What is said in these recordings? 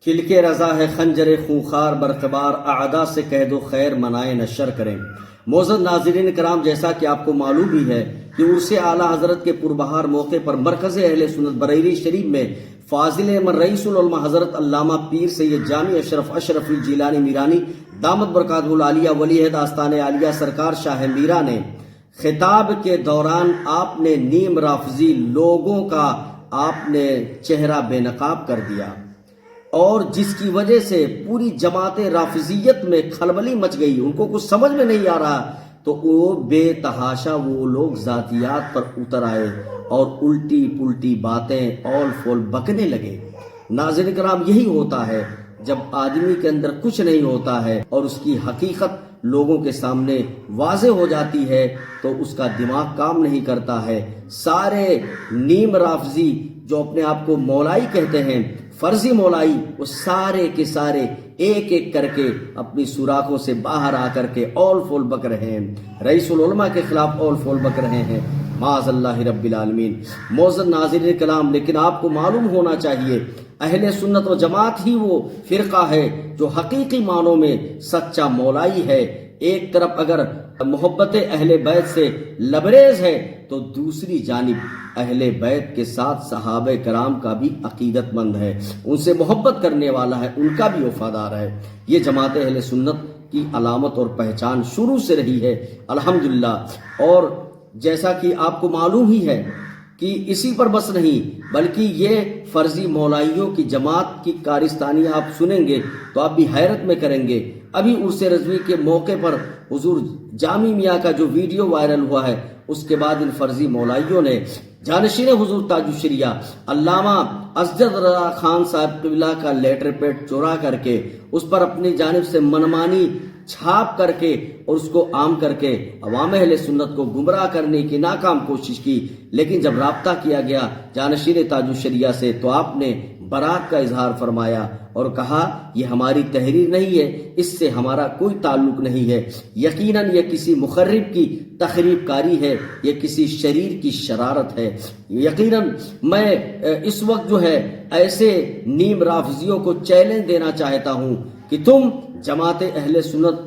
Click رضا ہے خنجر خونخوار برقبار، اعدا سے کہہ دو خیر منائے نشر کریں۔ معزز ناظرین کرام، جیسا کہ آپ کو معلوم ہی ہے کہ عرس اعلیٰ حضرت کے پربہار موقع پر مرکز اہل سنت بریلی شریف میں فاضل احمد رئیس العلماء حضرت علامہ پیر سید جامع اشرف الجیلانی میرانی دامت برکاتہ العالیہ ولی عہد آستان عالیہ سرکار شاہ میرا نے خطاب کے دوران آپ نے نیم رافضی لوگوں کا آپ نے چہرہ بے نقاب کر دیا، اور جس کی وجہ سے پوری جماعت رافضیت میں کھلبلی مچ گئی، ان کو کچھ سمجھ میں نہیں آ رہا، تو وہ بے تحاشا وہ لوگ ذاتیات پر اتر آئے اور الٹی پلٹی باتیں اول فول بکنے لگے۔ ناظرین کرام، یہی ہوتا ہے جب آدمی کے اندر کچھ نہیں ہوتا ہے اور اس کی حقیقت لوگوں کے سامنے واضح ہو جاتی ہے تو اس کا دماغ کام نہیں کرتا ہے۔ سارے نیم رافضی جو اپنے آپ کو مولائی کہتے ہیں، فرضی مولائی، وہ سارے کے سارے ایک ایک کر کے اپنی سوراخوں سے باہر آ کر کے اول فول بک رہے ہیں، رئیس العلماء کے خلاف اول فول بک رہے ہیں، معاذ اللہ رب العالمین۔ معزز ناظرین کلام، لیکن آپ کو معلوم ہونا چاہیے اہل سنت و جماعت ہی وہ فرقہ ہے جو حقیقی معنوں میں سچا مولائی ہے۔ ایک طرف اگر محبت اہل بیت سے لبریز ہے تو دوسری جانب اہل بیت کے ساتھ صحابہ کرام کا بھی عقیدت مند ہے، ان سے محبت کرنے والا ہے، ان کا بھی وفادار ہے۔ یہ جماعت اہل سنت کی علامت اور پہچان شروع سے رہی ہے الحمدللہ۔ اور جیسا کہ آپ کو معلوم ہی ہے کہ اسی پر بس نہیں بلکہ یہ فرضی مولائیوں کی جماعت کی کارستانی آپ سنیں گے تو آپ بھی حیرت میں کریں گے۔ ابھی عرس رضوی کے موقع پر حضور جامی میاں کا جو ویڈیو وائرل ہوا ہے، اس کے بعد ان فرضی مولائیوں نے جانشین حضور تاج الشریعہ علامہ اسجد رضا خان صاحب قبلہ کا لیٹر پیڈ چورا کر کے اس پر اپنی جانب سے منمانی چھاپ کر کے اور اس کو عام کر کے عوام اہل سنت کو گمراہ کرنے کی ناکام کوشش کی۔ لیکن جب رابطہ کیا گیا جانشین تاج الشریعہ سے تو آپ نے برات کا اظہار فرمایا اور کہا یہ ہماری تحریر نہیں ہے، اس سے ہمارا کوئی تعلق نہیں ہے، یقیناً یہ کسی مخرب کی تخریب کاری ہے، یہ کسی شریر کی شرارت ہے۔ یقیناً میں اس وقت جو ہے ایسے نیم رافضیوں کو چیلنج دینا چاہتا ہوں کہ تم جماعت اہل سنت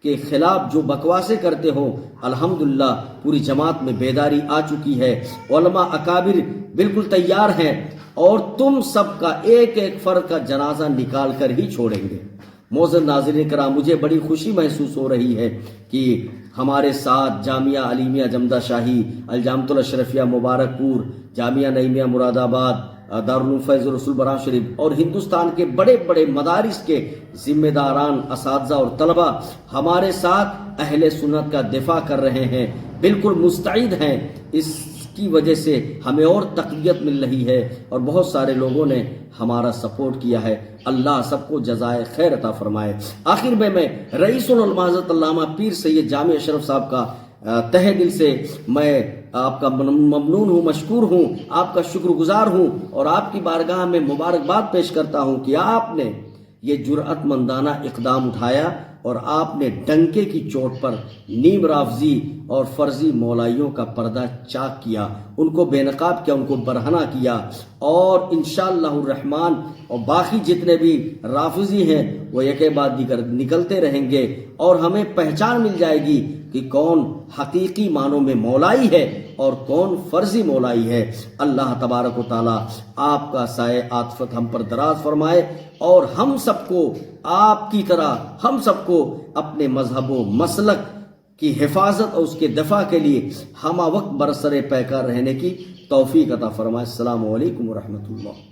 کے خلاف جو بکواسے کرتے ہو، الحمدللہ پوری جماعت میں بیداری آ چکی ہے، علماء اکابر بالکل تیار ہیں اور تم سب کا ایک ایک فرد کا جنازہ نکال کر ہی چھوڑیں گے۔ معزز ناظرین کرام، مجھے بڑی خوشی محسوس ہو رہی ہے کہ ہمارے ساتھ جامعہ علیمیہ جمدہ شاہی، الجامعۃ الاشرفیہ مبارک پور، جامعہ نعیمیہ مراد آباد، دارالعلوم فیض الرسول بران شریف اور ہندوستان کے بڑے بڑے مدارس کے ذمہ داران، اساتذہ اور طلبہ ہمارے ساتھ اہل سنت کا دفاع کر رہے ہیں، بالکل مستعد ہیں۔ اس کی وجہ سے ہمیں اور تقویت مل رہی ہے اور بہت سارے لوگوں نے ہمارا سپورٹ کیا ہے۔ اللہ سب کو جزائے خیر عطا فرمائے۔ آخر میں رئیس العلماء حضرت علامہ پیر سید جامع اشرف صاحب کا تہہ دل سے میں آپ کا ممنون ہوں، مشکور ہوں، آپ کا شکر گزار ہوں اور آپ کی بارگاہ میں مبارکباد پیش کرتا ہوں کہ آپ نے یہ جرأت مندانہ اقدام اٹھایا اور آپ نے ڈنکے کی چوٹ پر نیم رافضی اور فرضی مولائیوں کا پردہ چاک کیا، ان کو بے نقاب کیا، ان کو برہنہ کیا، اور انشاءاللہ الرحمن اور باقی جتنے بھی رافضی ہیں وہ یکے بعد دیگر نکلتے رہیں گے اور ہمیں پہچان مل جائے گی کہ کون حقیقی معنوں میں مولائی ہے اور کون فرضی مولائی ہے۔ اللہ تبارک و تعالی آپ کا سایہ عاطفت ہم پر دراز فرمائے اور ہم سب کو آپ کی طرح ہم سب کو اپنے مذہب و مسلک کی حفاظت اور اس کے دفاع کے لیے ہمہ وقت برسر پیکار رہنے کی توفیق عطا فرمائے۔ السلام علیکم ورحمۃ اللہ۔